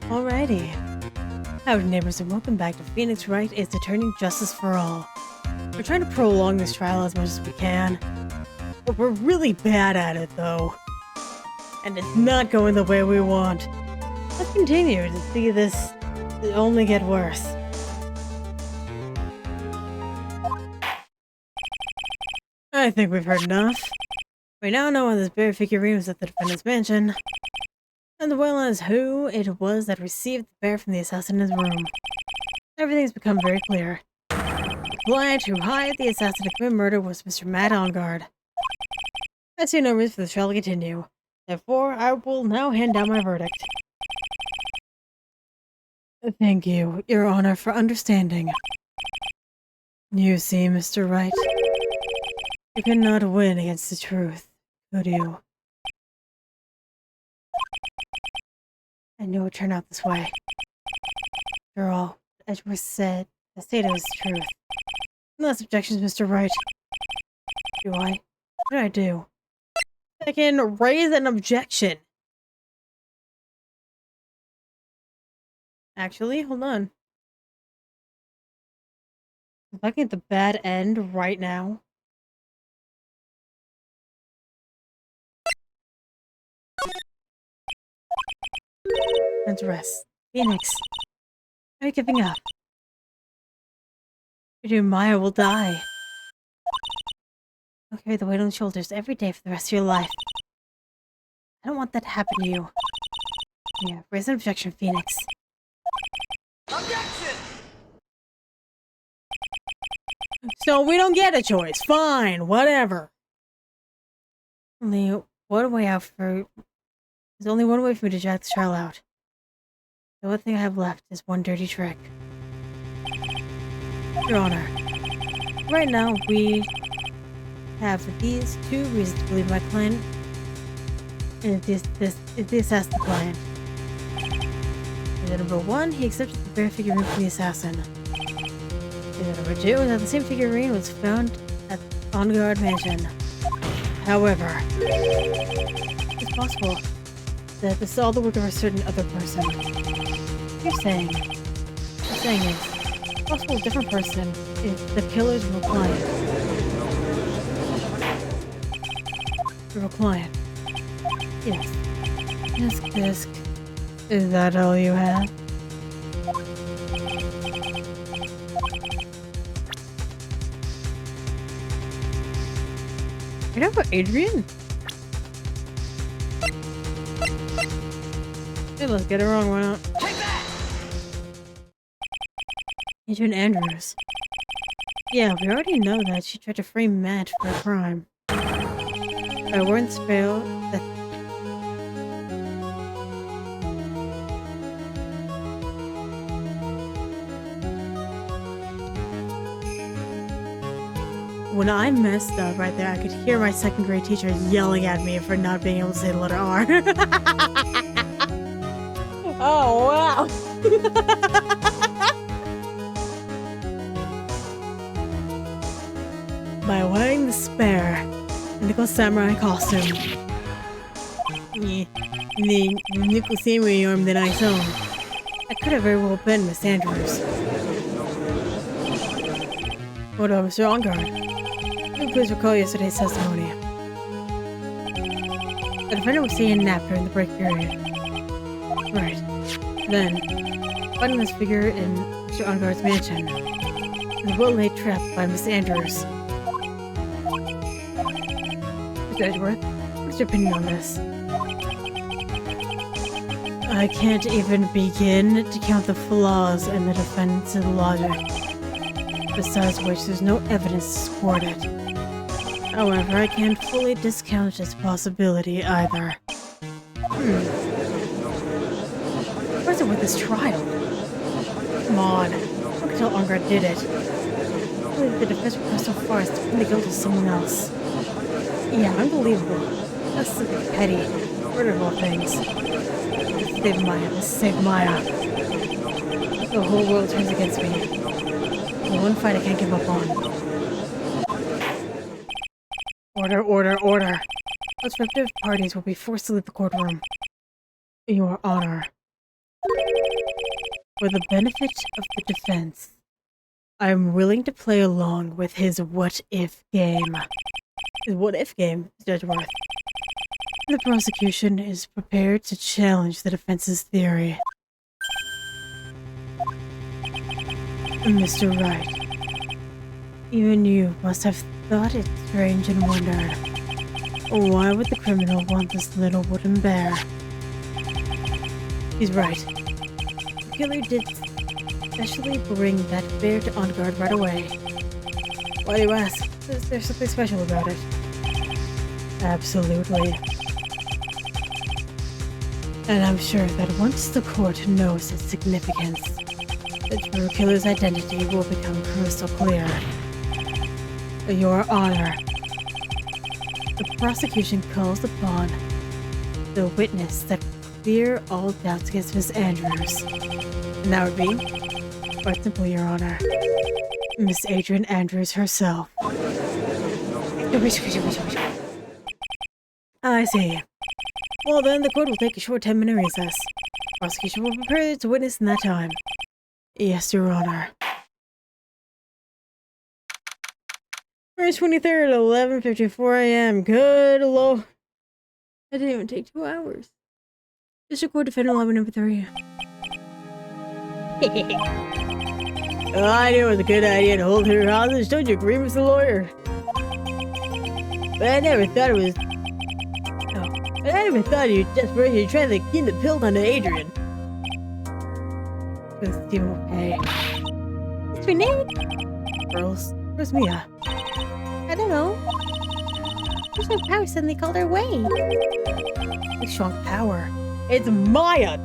Alrighty. Howdy Neighbors and welcome back to Phoenix Wright Ace Attorney Justice for All. We're trying to prolong this trial as much as we can, but we're really bad at it though. And it's not going the way we want. Let's continue to see this only get worse. I think we've heard enough. We now know why this bear figurine was at the defendant's mansion, and as well as who it was that received the bear from the assassin in his room. Everything's become very clear. The client who hired the assassin to commit murder was Mr. Matt Ongard. I see no reason for the trial to continue. Therefore, I will now hand down my verdict. Thank you, Your Honor, for understanding. You see, Mr. Wright, you cannot win against the truth, could you? I knew it would turn out this way. After all, Edgeworth said the state of his truth. Unless objections, Mr. Wright. What did I do? I can raise an objection. Actually, hold on. If I can get the bad end right now. And rest. Phoenix. Are you giving up? Your Maya will die. You'll carry the weight on your shoulders every day for the rest of your life. I don't want that to happen to you. Yeah, raise an objection, Phoenix. Objection! So we don't get a choice. Fine, whatever. Only one way out for... There's only one way for me to drag this trial out. The only thing I have left is one dirty trick. Your Honor, right now we have these two reasons to believe my client and this assassin the client. Number one, he accepted the bear figurine from the assassin. Number two is that the same figurine was found at the on-guard mansion. However, it's possible that this is all the work of a certain other person. You're saying is, it's possible a different person is the killer's real client. Real client. Yes. Disc. Is that all you have? You know about Adrian? Hey, let's get it wrong, why not? Take that! Adrian Andrews. Yeah, we already know that she tried to frame Matt for a crime. By warrants fail, that when I messed up right there, I could hear my second grade teacher yelling at me for not being able to say the letter R. Oh, wow. By wearing the spare nickel samurai costume. The nickel samurai arm that I saw. I could have very well been Miss Andrews. What about Mr. Ongard? Please recall yesterday's testimony. The defendant was taking a nap during the break period. Right. Then, finding this figure in Mr. Ongard's mansion, and well-laid trap by Miss Andrews. Mr. Edgeworth, what's your opinion on this? I can't even begin to count the flaws in the defendant's logic. Besides which, there's no evidence to support it. However, I can't fully discount its possibility either. Where's it with this trial? Come on. I can tell Ongard did it. I believe the defense would go so far as to pin the guilt of someone else. Yeah, unbelievable. That's something petty. Murder of all things. Save Maya. This save Maya. The whole world turns against me. The one fight I can't give up on. Order. Respective parties will be forced to leave the courtroom. Your Honor. For the benefit of the defense, I'm willing to play along with his what-if game. His what-if game, Edgeworth. The prosecution is prepared to challenge the defense's theory. Mr. Wright, even you must have thought it strange and wondered, why would the criminal want this little wooden bear? He's right. The killer did especially bring that bear to on guard right away. Why do you ask? Is there something special about it? Absolutely. And I'm sure that once the court knows its significance, the true killer's identity will become crystal clear. Your Honor, the prosecution calls upon the witness that clear all doubts against Miss Andrews. And that would be, quite simple, Your Honor, Miss Adrian Andrews herself. I see. Well then, the court will take a short 10-minute recess. Prosecution will prepare to witness in that time. Yes, Your Honor. March 23rd, 11:54 a.m. Good lord. That didn't even take 2 hours. District Court Defendant 11 number 3. I knew it was a good idea to hold her hostage. Don't you agree, Mr. Lawyer? But I never thought it was... No. But I never thought you'd just really try to get the pill onto Adrian. Because Steven will pay. What's your name? Girls. Where's Mia? I don't know. Where's her power suddenly called her way? A strong power. It's Maya!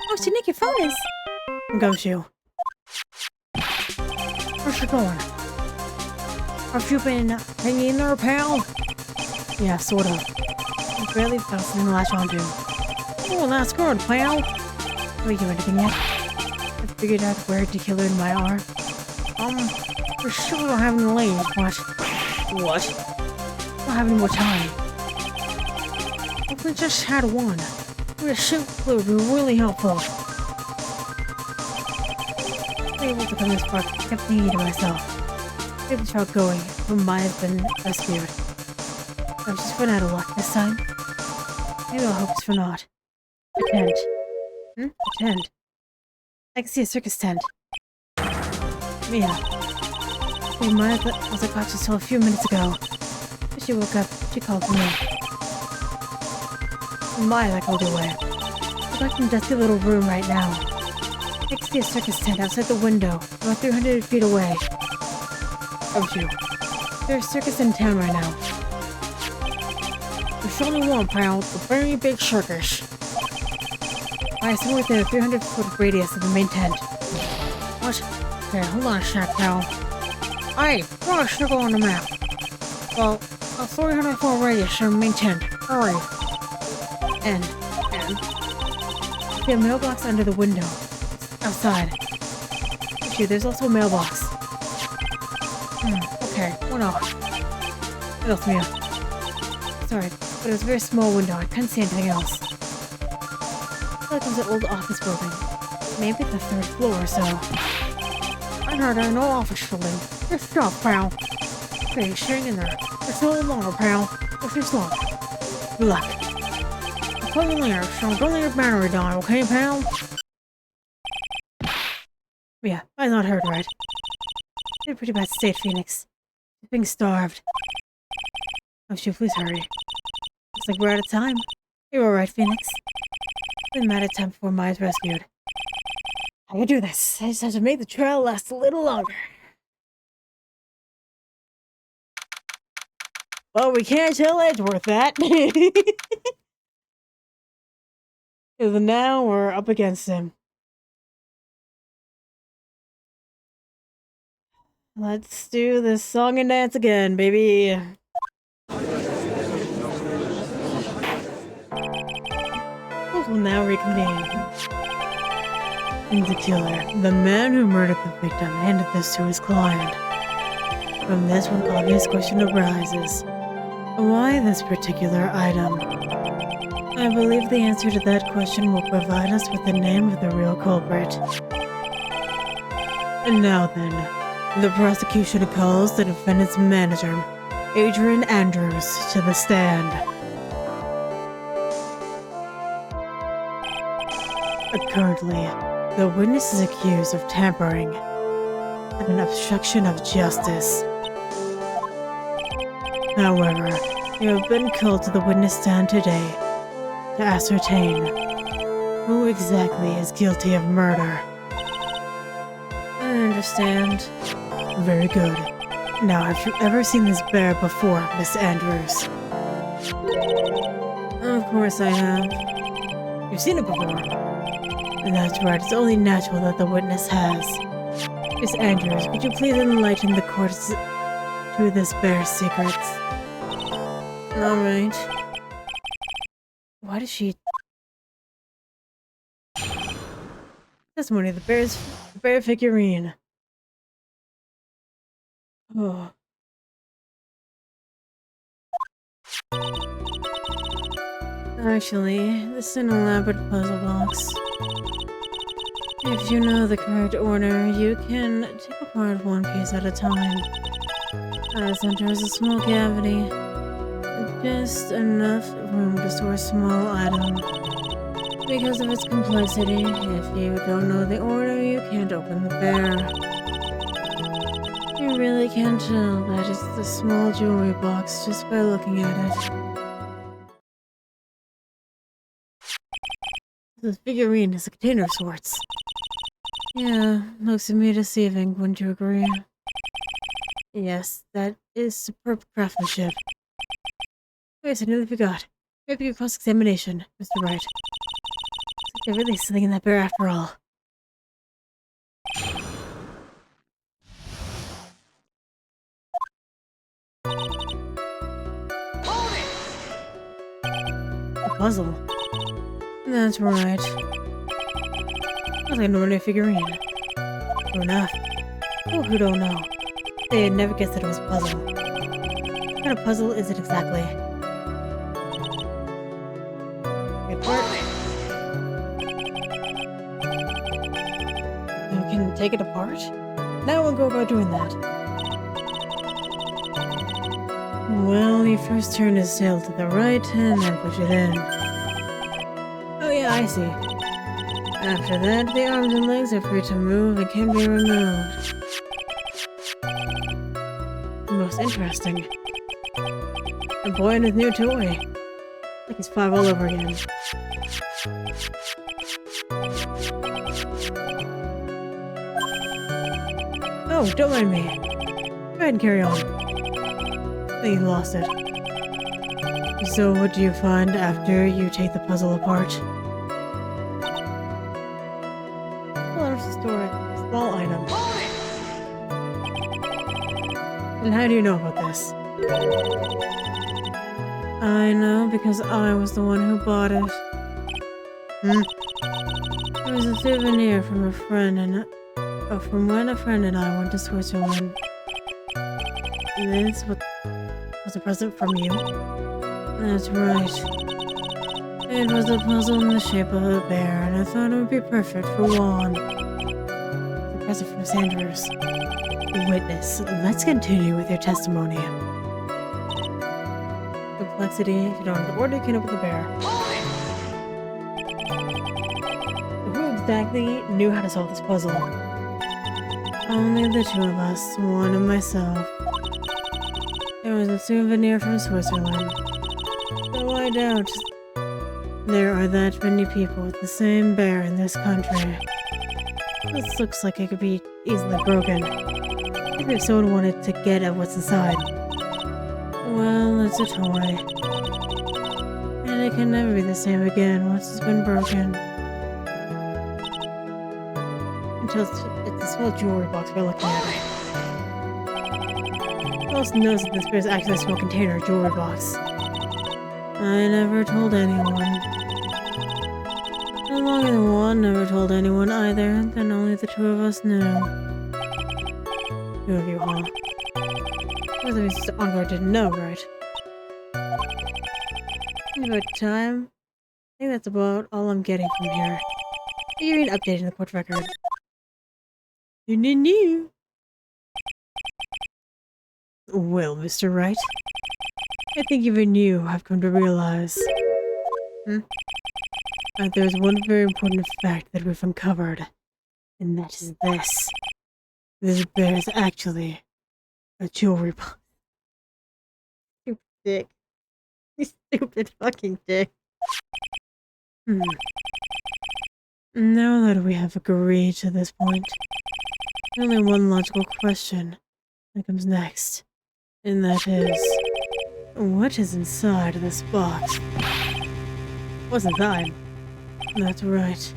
Oh, so Nick, your phone is... Gumshoe. Where's she going? Have you been hanging in there, pal? Yeah, sort of. I barely found something to latch onto. Oh, that's good, pal. Have you anything yet? I figured out where to kill her in my arm. For sure I don't have any leads, but... What? I don't have any more time. If we just had one, a shoot clue would be really helpful. Able to come this far, I kept thinking to myself. Maybe the child going, who might have been rescued. I've just run out of luck this time. Maybe I'll hope it's for naught. A tent. A tent? I can see a circus tent. Mia. We might have was unconscious till a few minutes ago. When she woke up, she called for me. My, I called her away. We're back in the dusty little room right now. I can see a circus tent outside the window, about 300 feet away. Oh, you. There's a circus in town right now. There's only one, pal. The very big circus. Alright, somewhere within a 300-foot radius of the main tent. What? Okay, hold on a sec, pal. Hey, draw a circle on the map. Well, a 300-foot radius of the main tent. Hurry. And. We have mailbox under the window. Outside. Actually, there's also a mailbox. Okay, what else? What else, Mia? Sorry, but it was a very small window. I couldn't see anything else. I feel like it was an old office building. Maybe the 3rd floor or so. I heard there no office building. There's stuff, pal. Okay, staying in there. It's a little longer, pal. What's your slump? Good luck. I'll call you later, so don't let your battery die, okay, pal? Yeah, I not heard right. You're in a pretty bad state, Phoenix. You're being starved. Oh shoot, please hurry. Looks like we're out of time. You're alright, Phoenix. Been mad at time before Maya's rescued. I can do this. I just have to make the trial last a little longer. Well, we can't tell Edgeworth that. Because now we're up against him. Let's do this song and dance again, baby. We'll now reconvene. The killer, the man who murdered the victim, handed this to his client. From this, one obvious question arises. Why this particular item? I believe the answer to that question will provide us with the name of the real culprit. And now then, the prosecution calls the defendant's manager, Adrian Andrews, to the stand. Currently, the witness is accused of tampering and an obstruction of justice. However, you have been called to the witness stand today to ascertain who exactly is guilty of murder. I understand. Very good. Now, have you ever seen this bear before, Miss Andrews? Of course I have. You've seen it before. And that's right, it's only natural that the witness has. Miss Andrews, could you please enlighten the court to this bear's secrets? Alright. Why does she... Testimony of the bear figurine. Oh. Actually, this is an elaborate puzzle box. If you know the correct order, you can take apart one piece at a time. At the center is a small cavity. Just enough room to store a small item. Because of its complexity, if you don't know the order, you can't open the bear. You really can't tell that it's the small jewelry box just by looking at it. The figurine is a container of sorts. Yeah, looks to me deceiving, wouldn't you agree? Yes, that is superb craftsmanship. Wait, I nearly forgot. Maybe a cross-examination, Mr. Wright. There really is something in that bear after all. A puzzle. That's right. Looks like an ordinary figurine. True enough. Oh, who don't know? They'd never guessed that it was a puzzle. What kind of puzzle is it exactly? You can take it apart? Now we'll go about doing that. Well, you first turn his sail to the right and then push it in. Oh yeah, I see. After that, the arms and legs are free to move and can be removed. Most interesting. A boy and his new toy. Like he's 5 all over again. Oh, don't mind me. Go ahead and carry on. I think you lost it. So what do you find after you take the puzzle apart? Well, there's a small item. And how do you know about this? I know because I was the one who bought it. It was a souvenir from a friend and from when a friend and I went to Switzerland. This was a present from you? That's right. It was a puzzle in the shape of a bear, and I thought it would be perfect for Juan. The present from Sanders. Witness, let's continue with your testimony. Complexity, if you don't know the order, you can open the bear. Who exactly knew how to solve this puzzle? Only the two of us, Juan and myself. It was a souvenir from Switzerland. Though I doubt there are that many people with the same bear in this country. This looks like it could be easily broken. Even if someone wanted to get at what's inside. Well, it's a toy. And it can never be the same again once it's been broken. Until it's a small jewelry box we're looking at it. Who else knows that this bear is actually a small container jewelry box? I never told anyone. No longer than one never told anyone either, then only the two of us knew. Two of you, huh? Because Mr. GamesRHard didn't know, right? About time. I think that's about all I'm getting from here. You're an update in the court record. New. Well, Mr. Wright, I think even you have come to realize that there's one very important fact that we've uncovered, and that is this. This bear is actually a jewelry box. Stupid dick. You stupid fucking dick. Now that we have agreed to this point, only one logical question that comes next, and that is, what is inside this box? What's inside? That's right.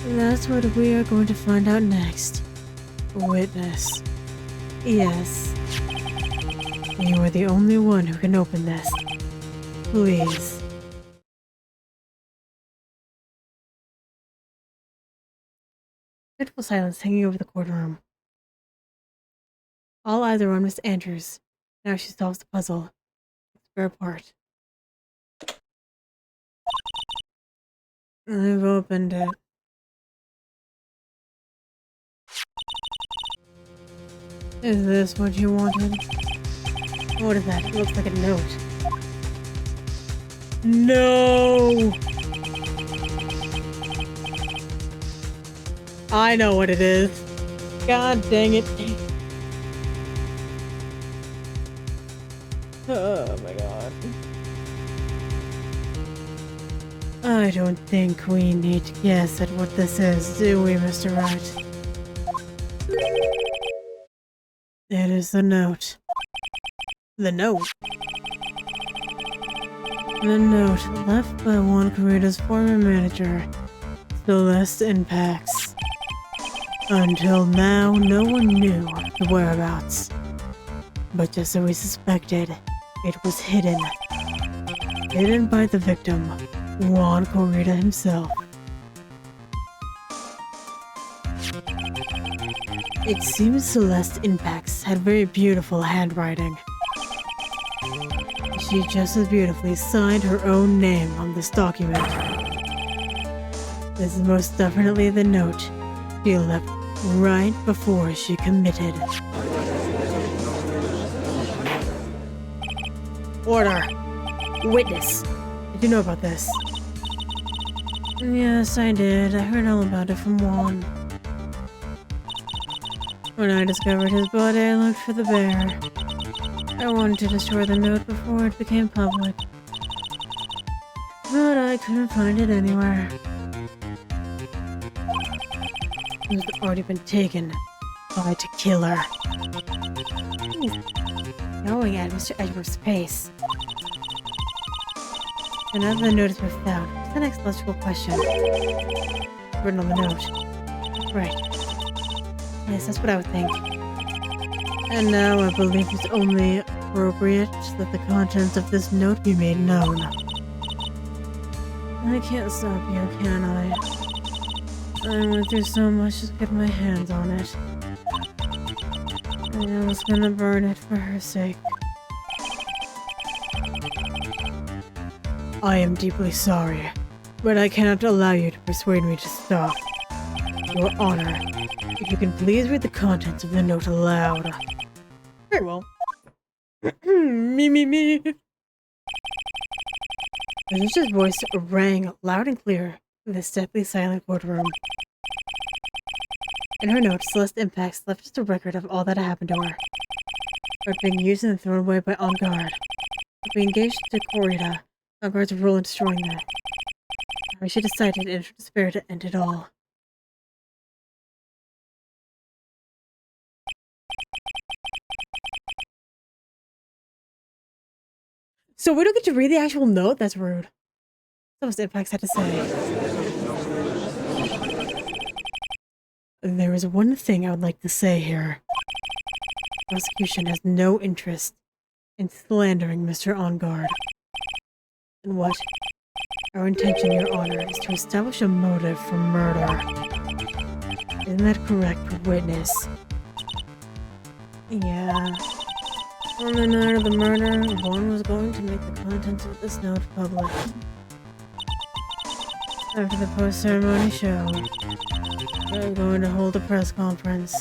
That's what we are going to find out next. Witness. Yes. You are the only one who can open this. Please. Dreadful silence hanging over the courtroom. All eyes are on Miss Andrews. Now she solves the puzzle. Spare part. I've opened it. Is this what you wanted? What is that? It looks like a note. No! I know what it is. God dang it. Oh my god. I don't think we need to guess at what this is, do we, Mr. Wright? It is the note. The note? The note left by Juan Corrida's former manager, Celeste Impacts. Until now, no one knew the whereabouts. But just as we suspected, it was hidden. Hidden by the victim, Juan Corrida himself. It seems Celeste Impacts had very beautiful handwriting. She just as beautifully signed her own name on this document. This is most definitely the note she left right before she committed. Order! Witness! Did you know about this? Yes, I did. I heard all about it from Juan. When I discovered his body, I looked for the bear. I wanted to destroy the note before it became public. But I couldn't find it anywhere. It had already been taken by the killer. He's going at Mr. Edgeworth's pace. And now that the note has been found, what's the next logical question? Written on the note. Right. Yes, that's what I would think. And now I believe it's only appropriate that the contents of this note be made known. I can't stop you, can I? I went through so much just to get my hands on it. And I was gonna burn it for her sake. I am deeply sorry, but I cannot allow you to persuade me to stop. Your Honor, if you can please read the contents of the note aloud. Very well. Me. The judge's voice rang loud and clear in this deathly silent courtroom. In her note, Celeste Impacts left just a record of all that had happened to her. But being used and thrown away by On Guard. But being engaged to Corrida, On Guard's role in destroying that. However, she decided in her despair to end it all. So we don't get to read the actual note? That's rude. Celeste Impacts had to say. There is one thing I would like to say here. The prosecution has no interest in slandering Mr. On Guard. And what? Our intention, Your Honor, is to establish a motive for murder. Isn't that correct, witness? Yeah. On the night of the murder, one was going to make the contents of this note public. After the post-ceremony show, they're going to hold a press conference.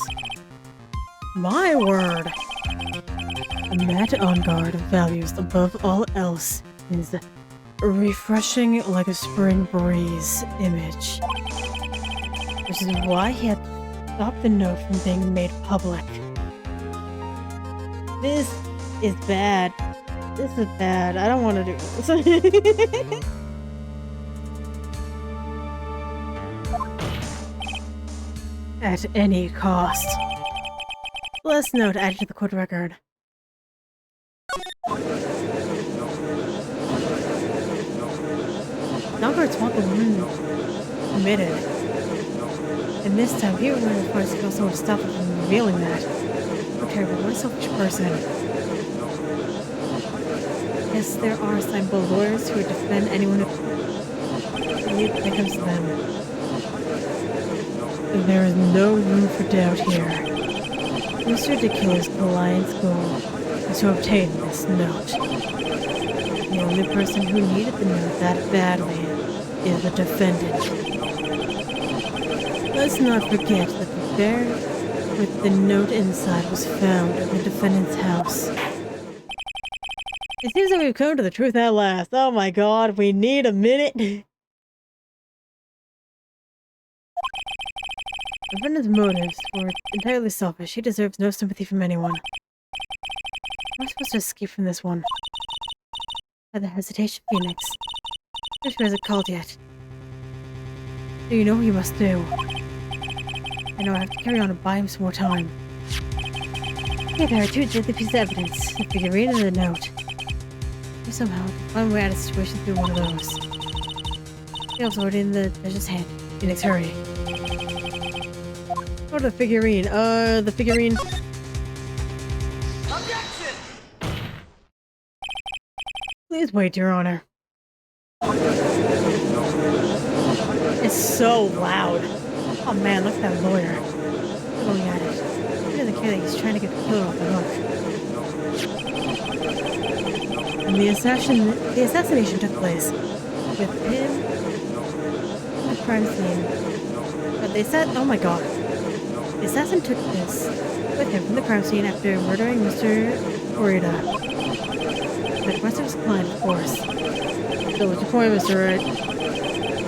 My word! Matt On Guard values above all else is refreshing like a spring breeze image. Which is why he had to stop the note from being made public. This is bad. This is bad. I don't want to do this. At any cost. Last note added to the court record. Nogard's what the woman committed. And this time, he went as far as to kill someone to stop him from revealing that. Oh, terrible. What a selfish person. Yes, there are assignable lawyers who would defend anyone who leads victims to them. There is no room for doubt here. Mr. DeKiller's alliance goal is to obtain this note. The only person who needed the note that badly is the defendant. Let's not forget that the bear with the note inside was found at the defendant's house. It seems that we've come to the truth at last. Oh my god, we need a minute. The defendant's motives were entirely selfish. He deserves no sympathy from anyone. How am I supposed to escape from this one? By the hesitation, Phoenix. She hasn't called yet. Do you know what you must do? I know I have to carry on and buy him some more time. Okay, there are two deadly pieces of evidence. The figurine and the note. Maybe somehow I can find my way out of the situation through one of those. The also already in the judge's hand. Phoenix, hurry. Oh, the figurine. The figurine. Objection! Please wait, Your Honor. It's so loud. Oh man, look at that lawyer. Going at it. He doesn't care that he's trying to get the killer off the hook. And the assassination took place with him at the crime scene. But they said, oh my god. The assassin took this with him from the crime scene after murdering Mr. Orida. The request of his client, of course. So what's your point, Mr. Wright? I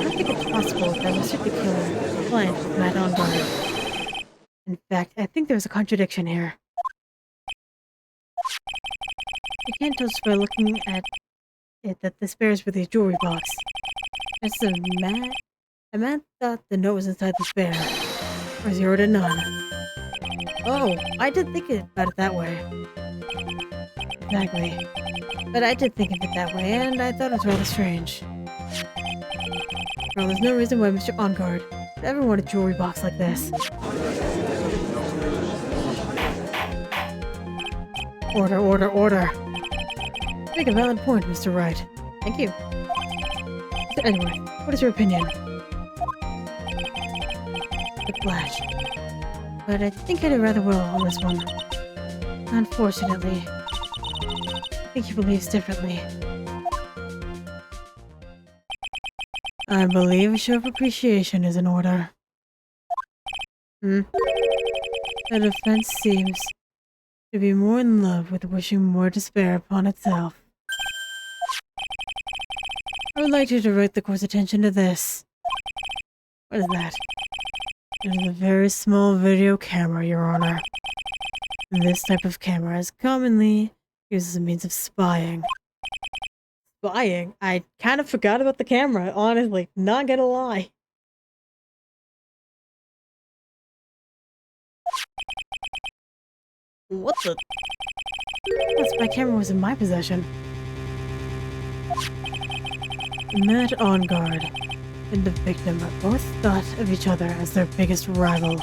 don't think it's possible that Mr. the Killer client with Matt On Guard. In fact, I think there's a contradiction here. You can't tell just by looking at it that this bears with his jewelry box. It's a man thought the note was inside this bear. Or 0 to none. Oh, I did think about it that way. Exactly. But I did think of it that way, and I thought it was rather strange. Well, there's no reason why Mr. On Guard would ever want a jewelry box like this. Order, order, order. Make a valid point, Mr. Wright. Thank you. Mr. Edgeworth, what is your opinion? The flash. But I think I did rather well on this one. Unfortunately. I think he believes differently. I believe a show of appreciation is in order. The defense seems to be more in love with wishing more despair upon itself. I would like you to direct the court's attention to this. What is that? It is a very small video camera, Your Honor. This type of camera is commonly used as a means of spying. Spying? I kind of forgot about the camera, honestly. Not gonna lie. What the? That spy camera was in my possession. Matt On Guard and the victim both thought of each other as their biggest rival.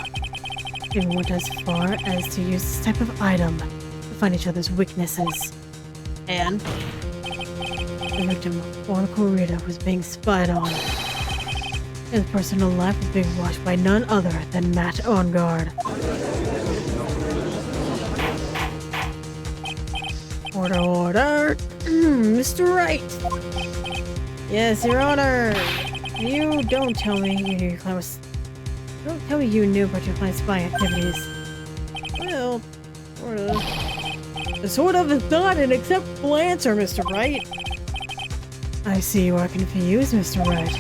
They went as far as to use this type of item to find each other's weaknesses. And the victim, Oracle Rita, was being spied on. His personal life was being watched by none other than Matt On Guard. Order, order! Mr. Wright! Yes, Your Honor! You don't tell me you knew your client was... Don't tell me you knew about your client's spying activities. Well, sort of. Sort of is not an acceptable answer, Mr. Wright. I see you are confused, Mr. Wright.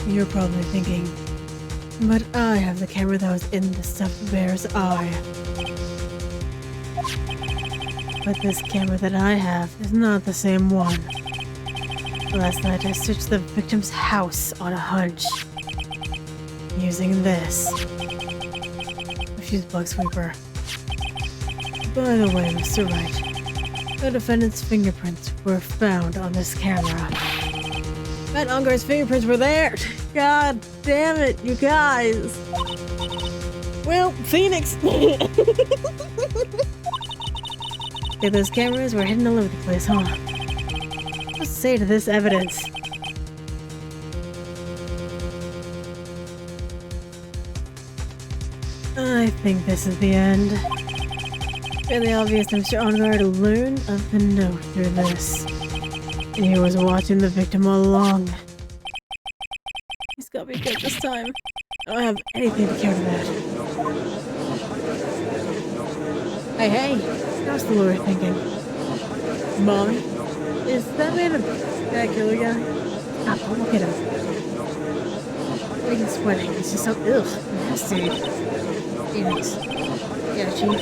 You're probably thinking, but I have the camera that was in the stuffed bear's eye. But this camera that I have is not the same one. Last night I searched the victim's house on a hunch. Using this. A fuse bug sweeper. By the way, Mr. Wright, the defendant's fingerprints were found on this camera. Matt Ungar's fingerprints were there! God damn it, you guys! Well, Phoenix! Okay, those cameras were hidden all over the place, huh? What's to say to this evidence? I think this is the end. Fairly obvious that Mr. Ongard learned of the note through this. And he was watching the victim all along. He's got me good this time. I don't have anything to counter that. Hey, how's the lawyer thinking? Mommy? Is that man a bad killer guy? Stop, don't look at him. He's sweating, he's just so nasty. Phoenix. Yeah, Chief.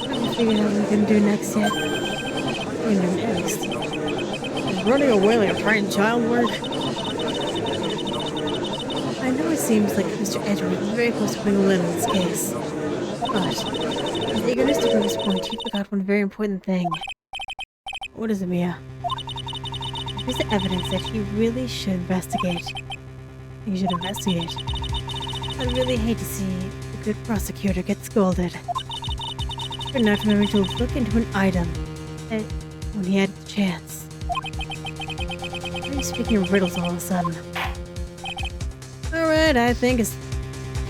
Haven't figured out what we can do next yet. What can we do next? Is running away like a frightened child work? I know it seems like Mr. Edgeworth is very close to putting a lid on this case. But his eagerness to prove his point, he forgot one very important thing. What is it, Mia? Here's the evidence that he really should investigate. He should investigate. I'd really hate to see a good prosecutor get scolded for not remembering to look into an item when he had the chance. Why are you speaking of riddles all of a sudden? Alright, I think it's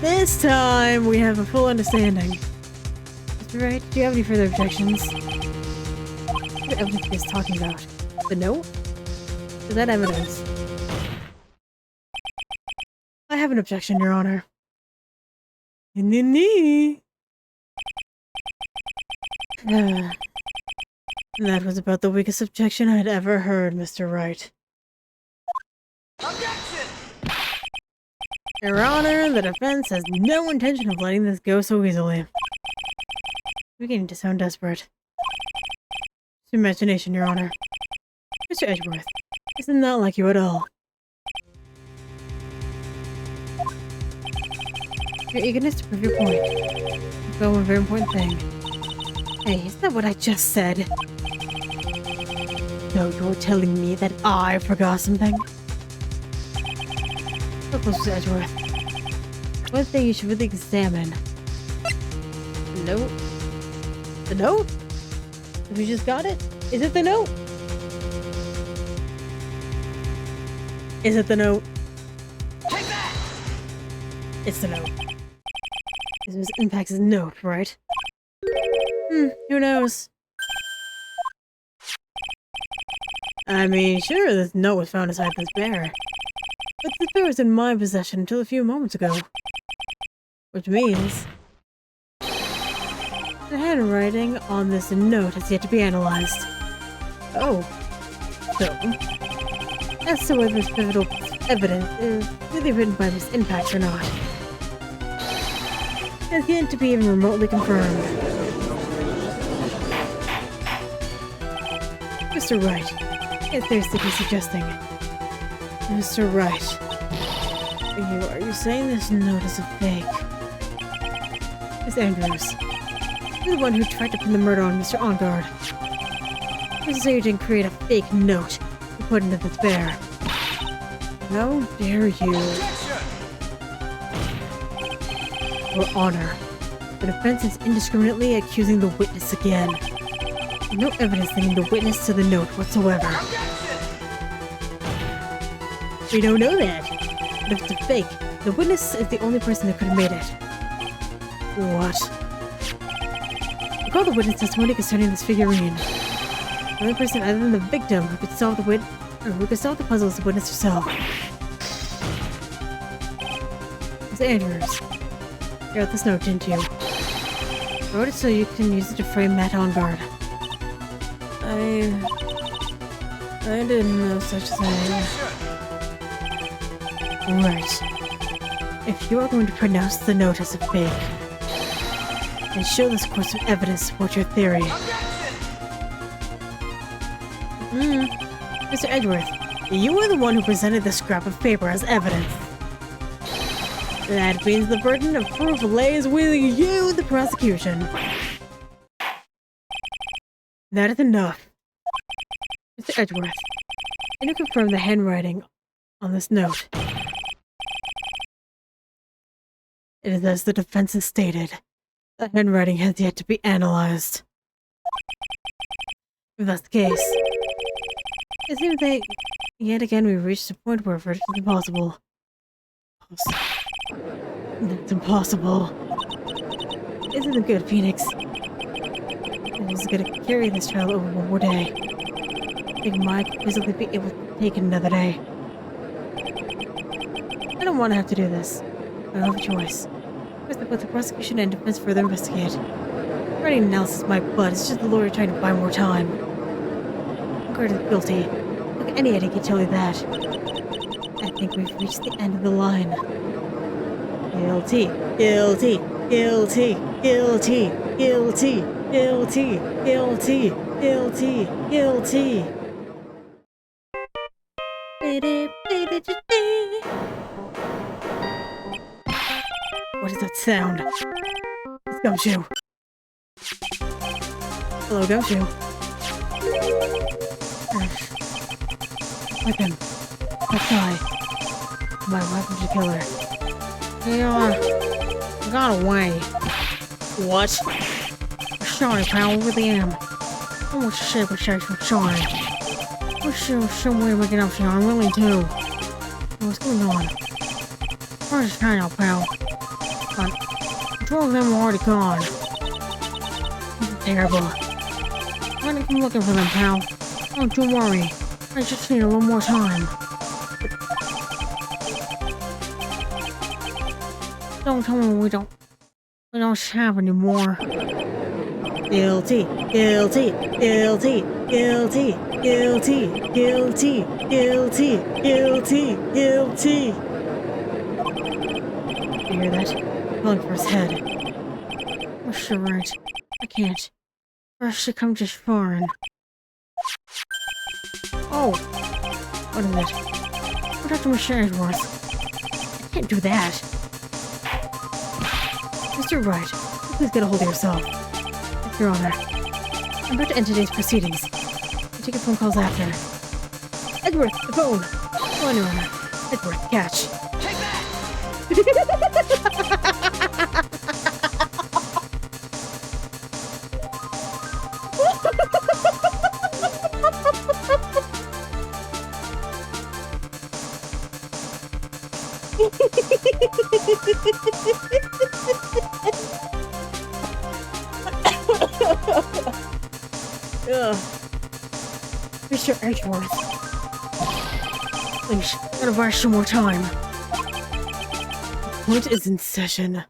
this time we have a full understanding. Mr. Wright, do you have any further objections? What evidence is he talking about? The note? Is that evidence? I have an objection, Your Honor. That was about the weakest objection I'd ever heard, Mr. Wright. Objection! Your Honor, the defense has no intention of letting this go so easily. We're beginning to sound desperate. It's imagination, Your Honor. Mr. Edgeworth, this is not like you at all. Your eagerness to prove your point. Well, one very important thing. Hey, is that what I just said? No, you're telling me that I forgot something? So close to Edgeworth. One thing you should really examine. The note? The note? Have you just got it? Is it the note? Is it the note? Take that! It's the note. This was Impact's note, right? Who knows? I mean, sure, this note was found inside this bear. But this bear was in my possession until a few moments ago. Which means... the handwriting on this note has yet to be analyzed. Oh. So... as to whether this pivotal evidence is really written by Miss Impact or not. Has yet to be even remotely confirmed. Mr. Wright, it's seriously be suggesting. Mr. Wright, are you saying this note is a fake? Miss Andrews, you're the one who tried to pin the murder on Mr. Ongard. Who's to say you didn't create a fake note to put into this bear? How dare you? Your Honor, the defense is indiscriminately accusing the witness again. No evidence linking the witness to the note whatsoever. We don't know that. But if it's a fake, the witness is the only person that could have made it. What? Recall the witness testimony concerning this figurine. The only person other than the victim who could solve the puzzle is the witness herself. It's Andrews. You wrote this note, didn't you? I wrote it so you can use it to frame Matt on guard. I didn't know such a thing. Right. If you are going to pronounce the note as a fake, and show this court some evidence to support your theory. Mr. Edgeworth, you were the one who presented this scrap of paper as evidence. That means the burden of proof lays with you, the prosecution. That is enough. Mr. Edgeworth, can you confirm the handwriting on this note? It is as the defense has stated. The handwriting has yet to be analyzed. If that's the case, it seems that yet again we've reached a point where a verdict is impossible. That's impossible. Isn't it good, Phoenix? It is going to carry this trial over one more day. I think Mike could easily be able to take it another day. I don't want to have to do this. I don't have a choice. First, both the prosecution and defense further investigate. Writing analysis my butt. It's just the lawyer trying to buy more time. Guard is guilty. Look, any idiot can tell you that. I think we've reached the end of the line. Guilty. Guilty. Guilty. Guilty. Guilty. Guilty. Guilty. Guilty. Guilty. What is that sound? It's Gumshoe. Hello, Gumshoe. Whip him. That guy. My weapon to kill her. Yeah, got away. What? Sorry, pal, I really am. I want to shake with shakes with sorry. Wish there was some way we can help you, I really do. What's going on? Where's this kind out, pal? Two of them are already gone. This is terrible. I'm gonna keep looking for them, pal. Don't you worry. I just need a little more time. Don't tell me we don't have any more. Guilty, guilty, guilty, guilty, guilty, guilty, guilty, guilty, guilty. You hear that? Calling for his head. Oh, sure, right. I can't. First to come just foreign. Oh! What is it? Go talk to Mr. Edgeworth. I can't do that. Mr. Wright, please get a hold of yourself. Your Honor, I'm about to end today's proceedings. I'll take your phone calls after. Edgeworth, the phone! Come on, Your Honor. Edgeworth, catch. Take that! Mr. Edgeworth. Please, gotta buy some more time. The court is in session.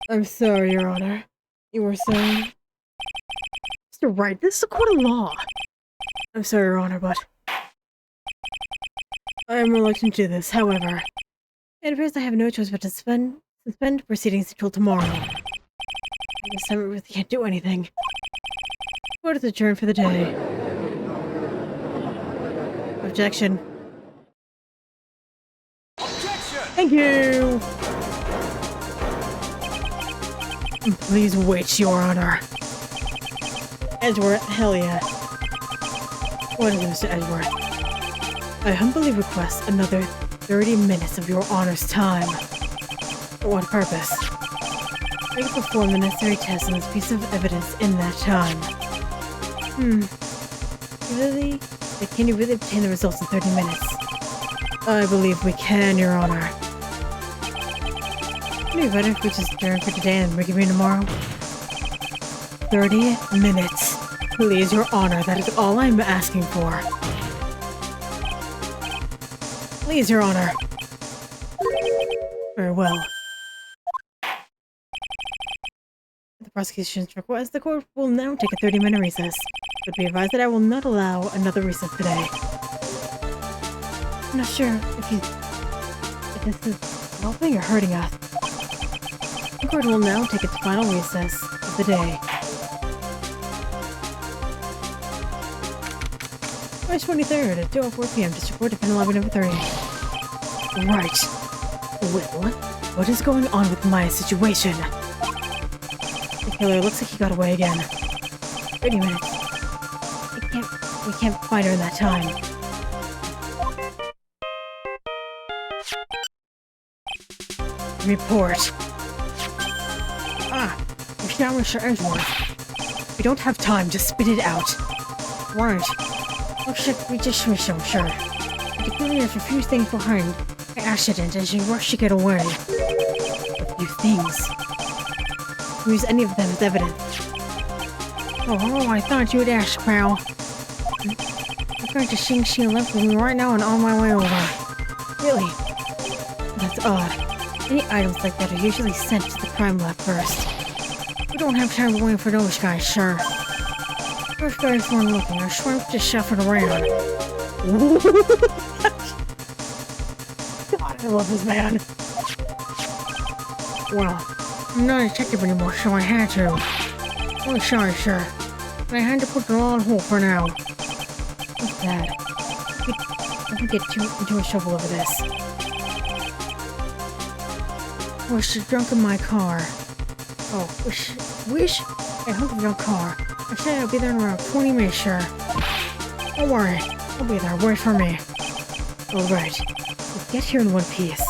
I'm sorry, Your Honor. You were saying? Mr. Wright, this is a court of law. I'm sorry, Your Honor, but I am reluctant to do this. However, it appears I have no choice but to suspend proceedings until tomorrow. I guess I really can't do anything. Court is adjourned for the day. Objection. Objection! Thank you! Please wait, Your Honor. Edgeworth, hell yeah. What is it, Mr. Edgeworth? I humbly request another 30 minutes of Your Honor's time. For what purpose? I can perform the necessary tests on this piece of evidence in that time. Really? Can you really obtain the results in 30 minutes? I believe we can, Your Honor. Maybe better if we just adjourn for today and reconvene tomorrow. 30 minutes. Please, Your Honor, that is all I'm asking for. Please, Your Honor. Very well. At the prosecution's request, the court will now take a 30-minute recess. But be advised that I will not allow another recess today. I'm not sure if this is helping or hurting us. The court will now take its final recess of the day. March 23rd at 2:04 p.m. District Court, Defendant Lobby number 30. Right. Well, what is going on with my situation? The killer looks like he got away again. 30 minutes. We can't find her in that time. Report. It's now Mr. Edgeworth. We don't have time to spit it out. Right. Looks like we just missed him, sure. The killer has a few things behind by accident as he rushed to get away. A few things. Use any of them as evidence. Oh, I thought you would ask, pal. I'm going to Sing Sing left with me right now and on my way over. Really? That's odd. Any items like that are usually sent to the crime lab first. We don't have time to wait for those guys, sir. Those guys weren't looking. Our shrimp just shuffled around. God, I love this man. Well, I'm not a detective anymore, so I had to. Really sorry, sir. But I had to put it all on hold for now. What's that? I can get too much trouble over this. Was drunk in my car. Oh, wish I hunked in your car. I said I'll be there in around 20 minutes, sure. Don't worry, I'll be there. Wait for me. Alright, let's get here in one piece.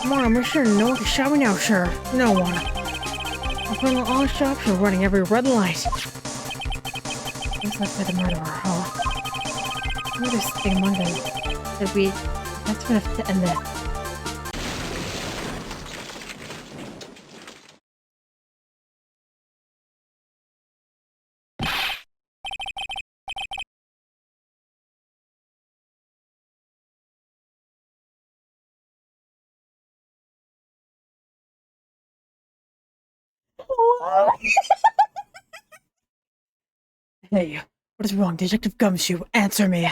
Come on, I'm sure no one can stop me now, sir. No one. I'm putting on all the shops and running every red light. Looks like the murderer, huh? Murder's thing among them. That's enough to end that. Hey, what is wrong, Detective Gumshoe? Answer me!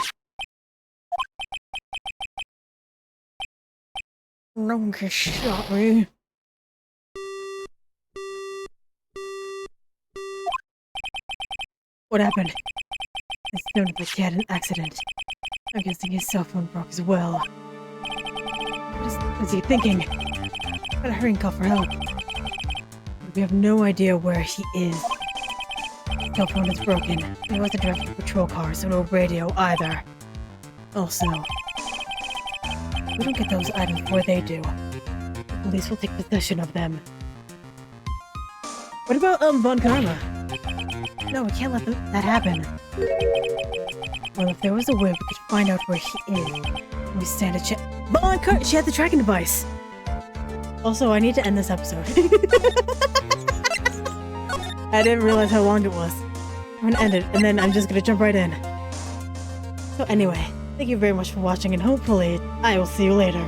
No one can stop me. What happened? It's known that he had an accident. I'm guessing his cell phone broke as well. What is he thinking? Gotta hurry and call for help. We have no idea where he is. His cell phone is broken. He wasn't driving a patrol car, so no radio either. Also, we don't get those items before they do. The police will take possession of them. What about Von Karma? No, we can't let that happen. Well, if there was a way we could find out where he is, we stand a chance. Von Karma! She had the tracking device! Also, I need to end this episode. I didn't realize how long it was. I'm gonna end it, and then I'm just gonna jump right in. So anyway, thank you very much for watching, and hopefully, I will see you later.